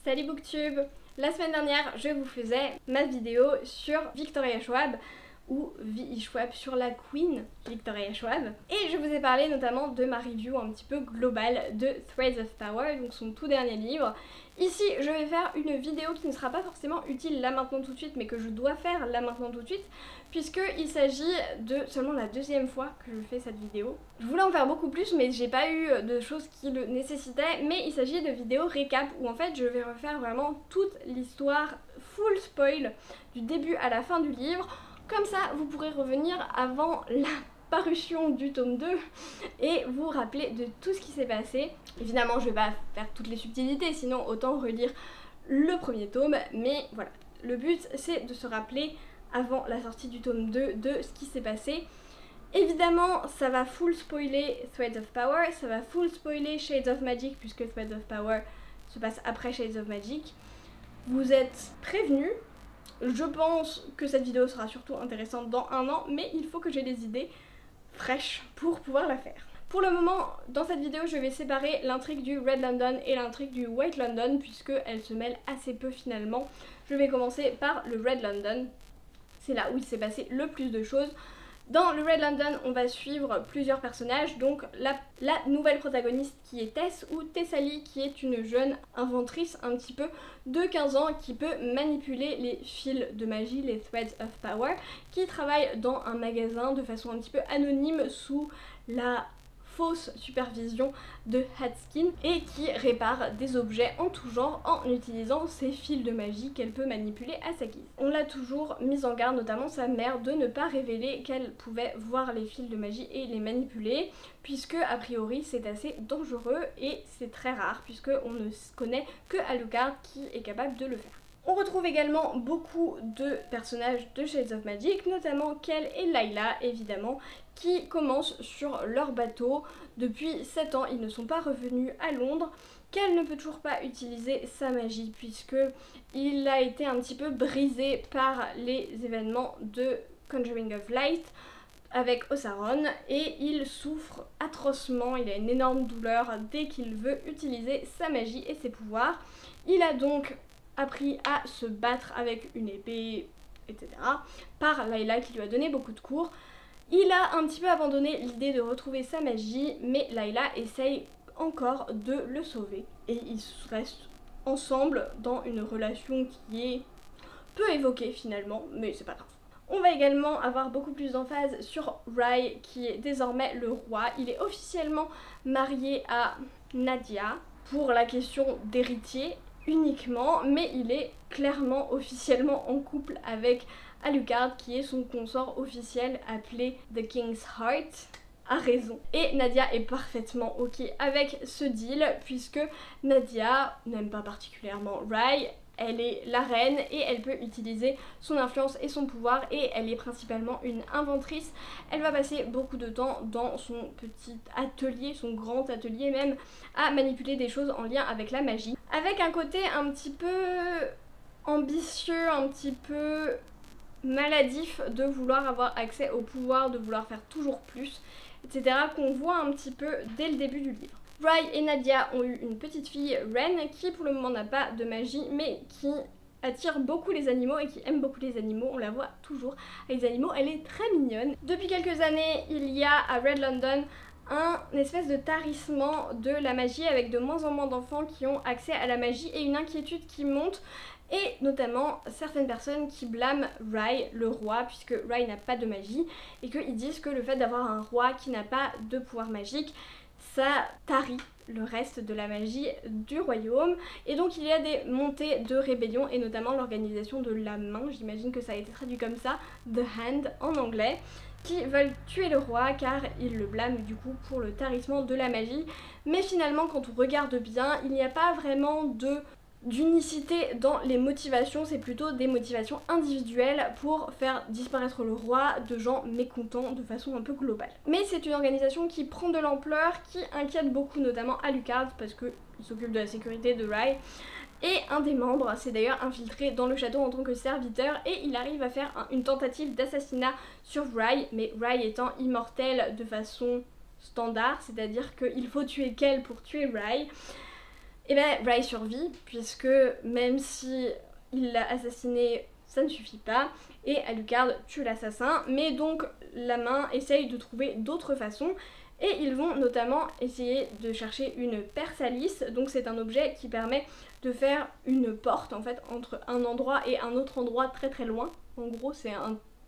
Salut Booktube! La semaine dernière, je vous faisais ma vidéo sur Victoria Schwab, ou V.E. Schwab, sur la Queen Victoria Schwab. Et je vous ai parlé notamment de ma review un petit peu globale de Threads of Power, donc son tout dernier livre. Ici, je vais faire une vidéo qui ne sera pas forcément utile là maintenant tout de suite, mais que je dois faire là maintenant tout de suite, puisqu'il s'agit de seulement la deuxième fois que je fais cette vidéo. Je voulais en faire beaucoup plus, mais j'ai pas eu de choses qui le nécessitaient, mais il s'agit de vidéos récap, où en fait je vais refaire vraiment toute l'histoire full spoil, du début à la fin du livre. Comme ça, vous pourrez revenir avant la parution du tome 2 et vous rappeler de tout ce qui s'est passé. Évidemment, je vais pas faire toutes les subtilités, sinon autant relire le premier tome, mais voilà. Le but, c'est de se rappeler avant la sortie du tome 2 de ce qui s'est passé. Évidemment, ça va full spoiler Threads of Power, ça va full spoiler Shades of Magic, puisque Threads of Power se passe après Shades of Magic. Vous êtes prévenus. Je pense que cette vidéo sera surtout intéressante dans un an, mais il faut que j'ai des idées fraîches pour pouvoir la faire. Pour le moment, dans cette vidéo, je vais séparer l'intrigue du Red London et l'intrigue du White London, puisqu'elles se mêlent assez peu finalement. Je vais commencer par le Red London. C'est là où il s'est passé le plus de choses. Dans le Red London, on va suivre plusieurs personnages, donc la nouvelle protagoniste qui est Tess, ou Thessalie, qui est une jeune inventrice un petit peu de 15 ans qui peut manipuler les fils de magie, les Threads of Power, qui travaille dans un magasin de façon un petit peu anonyme sous la fausse supervision de Hatskin et qui répare des objets en tout genre en utilisant ses fils de magie qu'elle peut manipuler à sa guise. On l'a toujours mise en garde, notamment sa mère, de ne pas révéler qu'elle pouvait voir les fils de magie et les manipuler, puisque a priori c'est assez dangereux et c'est très rare puisque on ne connaît que Alucard qui est capable de le faire. On retrouve également beaucoup de personnages de Shades of Magic, notamment Kel et Layla évidemment, qui commencent sur leur bateau. Depuis 7 ans, ils ne sont pas revenus à Londres. Kel ne peut toujours pas utiliser sa magie puisque il a été un petit peu brisé par les événements de Conjuring of Light avec Osaron et il souffre atrocement, il a une énorme douleur dès qu'il veut utiliser sa magie et ses pouvoirs. Il a donc appris à se battre avec une épée, etc. par Layla qui lui a donné beaucoup de cours. Il a un petit peu abandonné l'idée de retrouver sa magie, mais Layla essaye encore de le sauver. Et ils restent ensemble dans une relation qui est peu évoquée finalement, mais c'est pas grave. On va également avoir beaucoup plus d'emphase sur Rye qui est désormais le roi. Il est officiellement marié à Nadia pour la question d'héritier uniquement, mais il est clairement officiellement en couple avec Alucard qui est son consort officiel appelé The King's Heart. A raison. Et Nadia est parfaitement ok avec ce deal puisque Nadia n'aime pas particulièrement Rye. Elle est la reine et elle peut utiliser son influence et son pouvoir et elle est principalement une inventrice. Elle va passer beaucoup de temps dans son petit atelier, son grand atelier même, à manipuler des choses en lien avec la magie. Avec un côté un petit peu ambitieux, un petit peu maladif de vouloir avoir accès au pouvoir, de vouloir faire toujours plus, etc. qu'on voit un petit peu dès le début du livre. Rye et Nadia ont eu une petite fille, Ren, qui pour le moment n'a pas de magie, mais qui attire beaucoup les animaux et qui aime beaucoup les animaux. On la voit toujours avec les animaux, elle est très mignonne. Depuis quelques années, il y a à Red London un espèce de tarissement de la magie avec de moins en moins d'enfants qui ont accès à la magie et une inquiétude qui monte. Et notamment certaines personnes qui blâment Rye, le roi, puisque Rye n'a pas de magie, et qu'ils disent que le fait d'avoir un roi qui n'a pas de pouvoir magique, ça tarit le reste de la magie du royaume. Et donc il y a des montées de rébellion, et notamment l'organisation de la main, j'imagine que ça a été traduit comme ça, The Hand en anglais, qui veulent tuer le roi car ils le blâment du coup pour le tarissement de la magie. Mais finalement quand on regarde bien, il n'y a pas vraiment d'unicité dans les motivations, c'est plutôt des motivations individuelles pour faire disparaître le roi de gens mécontents de façon un peu globale. Mais c'est une organisation qui prend de l'ampleur, qui inquiète beaucoup notamment Alucard parce qu'il s'occupe de la sécurité de Rye. Et un des membres s'est d'ailleurs infiltré dans le château en tant que serviteur et il arrive à faire une tentative d'assassinat sur Rye, mais Rye étant immortel de façon standard, c'est-à-dire qu'il faut tuer Kel pour tuer Rye. Et ben Ray survit, puisque même si il l'a assassiné, ça ne suffit pas, et Alucard tue l'assassin, mais donc la main essaye de trouver d'autres façons, et ils vont notamment essayer de chercher une persalis, donc c'est un objet qui permet de faire une porte en fait entre un endroit et un autre endroit très très loin. En gros c'est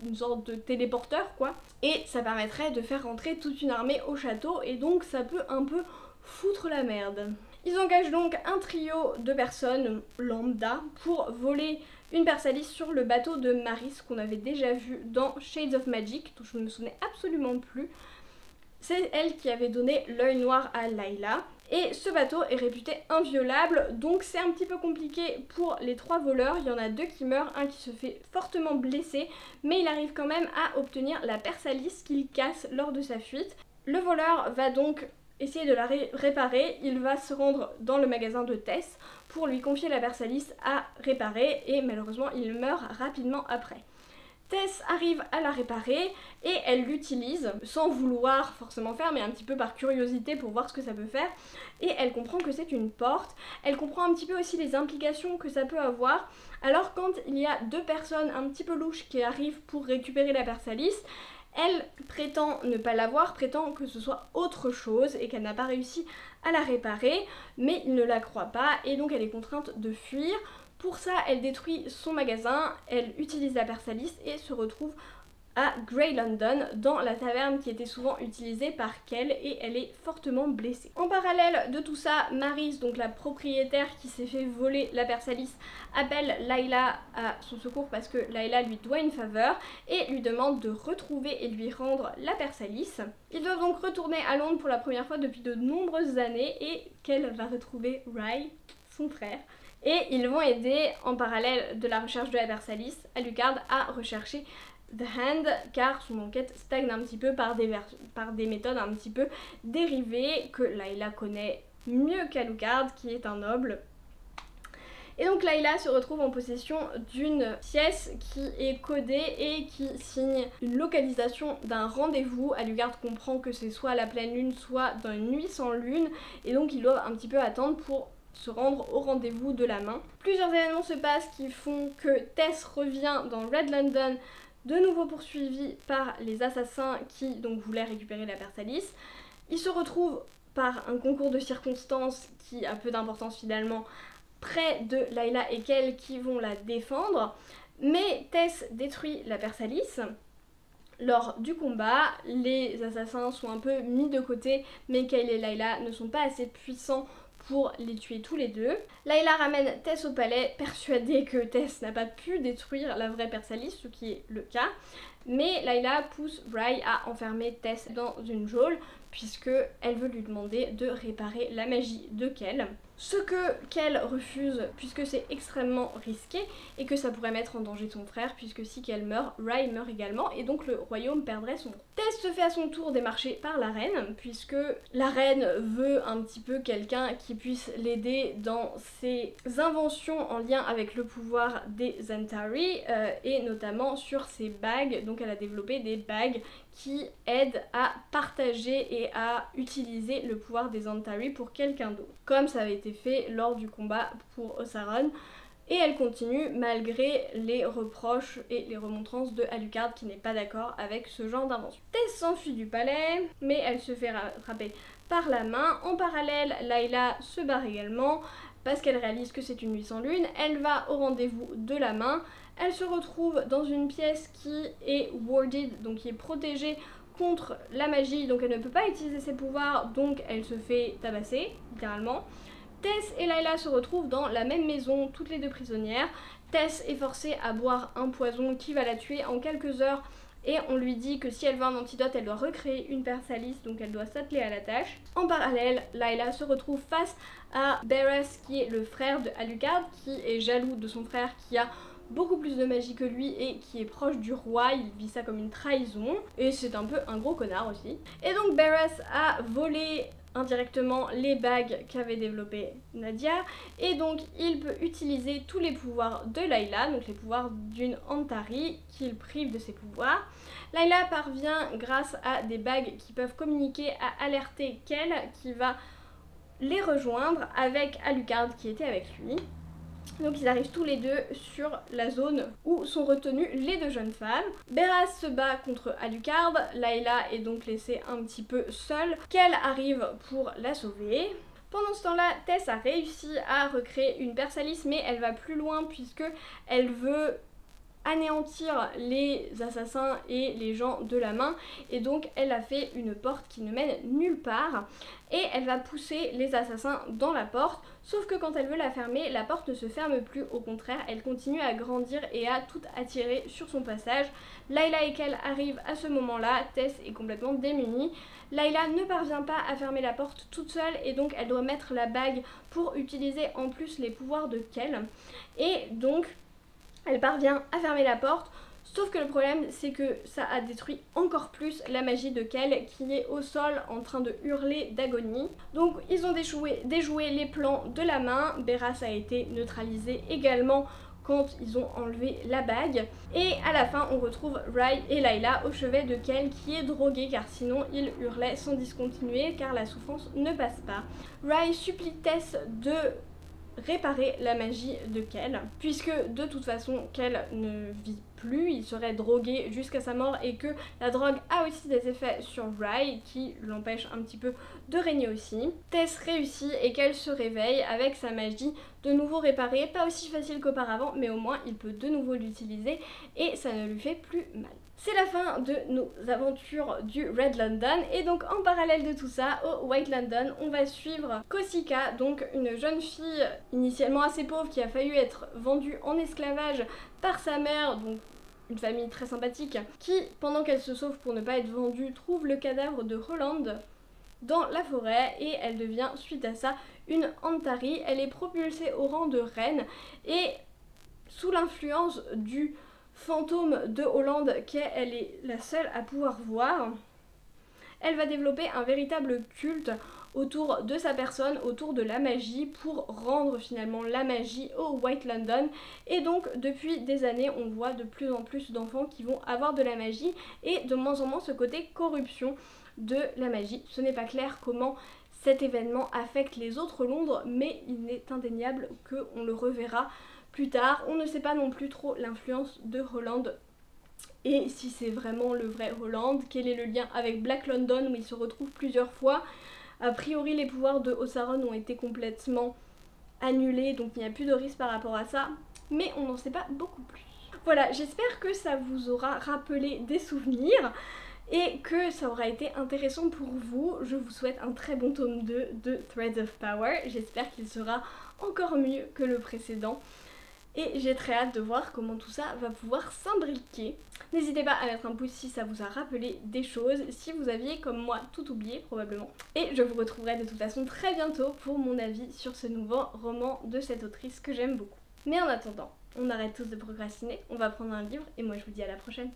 une sorte de téléporteur quoi, et ça permettrait de faire rentrer toute une armée au château, et donc ça peut un peu foutre la merde. Ils engagent donc un trio de personnes lambda pour voler une persalis sur le bateau de Maris qu'on avait déjà vu dans Shades of Magic, dont je ne me souvenais absolument plus. C'est elle qui avait donné l'œil noir à Layla. Et ce bateau est réputé inviolable, donc c'est un petit peu compliqué pour les 3 voleurs. Il y en a 2 qui meurent, un qui se fait fortement blesser, mais il arrive quand même à obtenir la persalis qu'il casse lors de sa fuite. Le voleur va donc essayer de la réparer, il va se rendre dans le magasin de Tess pour lui confier la persalis à réparer, et malheureusement il meurt rapidement après. Tess arrive à la réparer et elle l'utilise sans vouloir forcément faire, mais un petit peu par curiosité pour voir ce que ça peut faire, et elle comprend que c'est une porte. Elle comprend un petit peu aussi les implications que ça peut avoir. Alors quand il y a 2 personnes un petit peu louches qui arrivent pour récupérer la persalis, elle prétend ne pas l'avoir, prétend que ce soit autre chose et qu'elle n'a pas réussi à la réparer, mais il ne la croit pas et donc elle est contrainte de fuir. Pour ça, elle détruit son magasin, elle utilise la persalis et se retrouve à Grey London, dans la taverne qui était souvent utilisée par Kell, et elle est fortement blessée. En parallèle de tout ça, Maris, donc la propriétaire qui s'est fait voler la persalis, appelle Layla à son secours parce que Layla lui doit une faveur et lui demande de retrouver et lui rendre la persalis. Ils doivent donc retourner à Londres pour la première fois depuis de nombreuses années, et Kell va retrouver Ray, son frère. Et ils vont aider, en parallèle de la recherche de la persalis, Alucard à rechercher The Hand, car son enquête stagne un petit peu par des méthodes un petit peu dérivées que Layla connaît mieux qu'Alucard, qui est un noble. Et donc Layla se retrouve en possession d'une pièce qui est codée et qui signe une localisation d'un rendez-vous. Alucard comprend que c'est soit à la pleine lune, soit dans une nuit sans lune, et donc ils doivent un petit peu attendre pour se rendre au rendez-vous de la main. Plusieurs événements se passent qui font que Tess revient dans Red London, de nouveau poursuivi par les assassins qui donc voulaient récupérer la persalis. Ils se retrouvent par un concours de circonstances qui a peu d'importance finalement près de Layla et Kell qui vont la défendre, mais Tess détruit la persalis. Lors du combat, les assassins sont un peu mis de côté, mais Kell et Layla ne sont pas assez puissants pour les tuer tous les deux. Layla ramène Tess au palais, persuadée que Tess n'a pas pu détruire la vraie persalis, ce qui est le cas. Mais Layla pousse Ray à enfermer Tess dans une geôle, puisque elle veut lui demander de réparer la magie de Kell. Ce que Kell refuse, puisque c'est extrêmement risqué et que ça pourrait mettre en danger son frère, puisque si Kell meurt, Ray meurt également et donc le royaume perdrait son nom. Tess se fait à son tour démarcher par la reine, puisque la reine veut un petit peu quelqu'un qui puisse l'aider dans ses inventions en lien avec le pouvoir des Zentari, et notamment sur ses bagues. Donc elle a développé des bagues qui aident à partager et à utiliser le pouvoir des Zentari pour quelqu'un d'autre, comme ça avait été fait lors du combat pour Osaron. Et elle continue malgré les reproches et les remontrances de Alucard qui n'est pas d'accord avec ce genre d'invention. Tess s'enfuit du palais, mais elle se fait rattraper par la main. En parallèle, Layla se barre également parce qu'elle réalise que c'est une nuit sans lune. Elle va au rendez-vous de la main. Elle se retrouve dans une pièce qui est warded, donc qui est protégée contre la magie, donc elle ne peut pas utiliser ses pouvoirs, donc elle se fait tabasser, littéralement. Tess et Layla se retrouvent dans la même maison, toutes les deux prisonnières. Tess est forcée à boire un poison qui va la tuer en quelques heures, et on lui dit que si elle veut un antidote, elle doit recréer une persalis, donc elle doit s'atteler à la tâche. En parallèle, Layla se retrouve face à Beres, qui est le frère de Alucard, qui est jaloux de son frère qui a beaucoup plus de magie que lui et qui est proche du roi. Il vit ça comme une trahison et c'est un peu un gros connard aussi. Et donc Beres a volé indirectement les bagues qu'avait développé Nadia, et donc il peut utiliser tous les pouvoirs de Layla, donc les pouvoirs d'une Antari qu'il prive de ses pouvoirs. Layla parvient grâce à des bagues qui peuvent communiquer à alerter Kell, qui va les rejoindre avec Alucard qui était avec lui. Donc ils arrivent tous les deux sur la zone où sont retenues les deux jeunes femmes. Beras se bat contre Alucard, Layla est donc laissée un petit peu seule. Kel arrive pour la sauver. Pendant ce temps-là, Tess a réussi à recréer une Persalis, mais elle va plus loin puisque elle veut anéantir les assassins et les gens de la main, et donc elle a fait une porte qui ne mène nulle part et elle va pousser les assassins dans la porte, sauf que quand elle veut la fermer, la porte ne se ferme plus, au contraire elle continue à grandir et à tout attirer sur son passage. Layla et Kel arrivent à ce moment-là, Tess est complètement démunie. Layla ne parvient pas à fermer la porte toute seule et donc elle doit mettre la bague pour utiliser en plus les pouvoirs de Kel, et donc elle parvient à fermer la porte, sauf que le problème c'est que ça a détruit encore plus la magie de Kel qui est au sol en train de hurler d'agonie. Donc ils ont déjoué les plans de la main, Beras a été neutralisé également quand ils ont enlevé la bague, et à la fin on retrouve Rye et Layla au chevet de Kel qui est drogué car sinon il hurlait sans discontinuer car la souffrance ne passe pas. Rye supplie Tess de réparer la magie de Kel, puisque de toute façon Kel ne vit plus, il serait drogué jusqu'à sa mort et que la drogue a aussi des effets sur Rye qui l'empêche un petit peu de régner aussi. Tess réussit et Kel se réveille avec sa magie de nouveau réparée, pas aussi facile qu'auparavant mais au moins il peut de nouveau l'utiliser et ça ne lui fait plus mal. C'est la fin de nos aventures du Red London, et donc en parallèle de tout ça, au White London, on va suivre Kosika, donc une jeune fille initialement assez pauvre qui a failli être vendue en esclavage par sa mère, donc une famille très sympathique, qui, pendant qu'elle se sauve pour ne pas être vendue, trouve le cadavre de Roland dans la forêt et elle devient suite à ça une Antari. Elle est propulsée au rang de reine et sous l'influence du fantôme de Hollande qu'elle est la seule à pouvoir voir, elle va développer un véritable culte autour de sa personne, autour de la magie, pour rendre finalement la magie au White London. Et donc depuis des années on voit de plus en plus d'enfants qui vont avoir de la magie et de moins en moins ce côté corruption de la magie. Ce n'est pas clair comment cet événement affecte les autres Londres, mais il est indéniable qu'on le reverra plus tard. On ne sait pas non plus trop l'influence de Roland et si c'est vraiment le vrai Roland, quel est le lien avec Black London où il se retrouve plusieurs fois. A priori les pouvoirs de Osaron ont été complètement annulés, donc il n'y a plus de risque par rapport à ça, mais on n'en sait pas beaucoup plus. Voilà, j'espère que ça vous aura rappelé des souvenirs et que ça aura été intéressant pour vous. Je vous souhaite un très bon tome 2 de Threads of Power, j'espère qu'il sera encore mieux que le précédent. Et j'ai très hâte de voir comment tout ça va pouvoir s'imbriquer. N'hésitez pas à mettre un pouce si ça vous a rappelé des choses, si vous aviez comme moi tout oublié probablement. Et je vous retrouverai de toute façon très bientôt pour mon avis sur ce nouveau roman de cette autrice que j'aime beaucoup. Mais en attendant, on arrête tous de procrastiner, on va prendre un livre et moi je vous dis à la prochaine.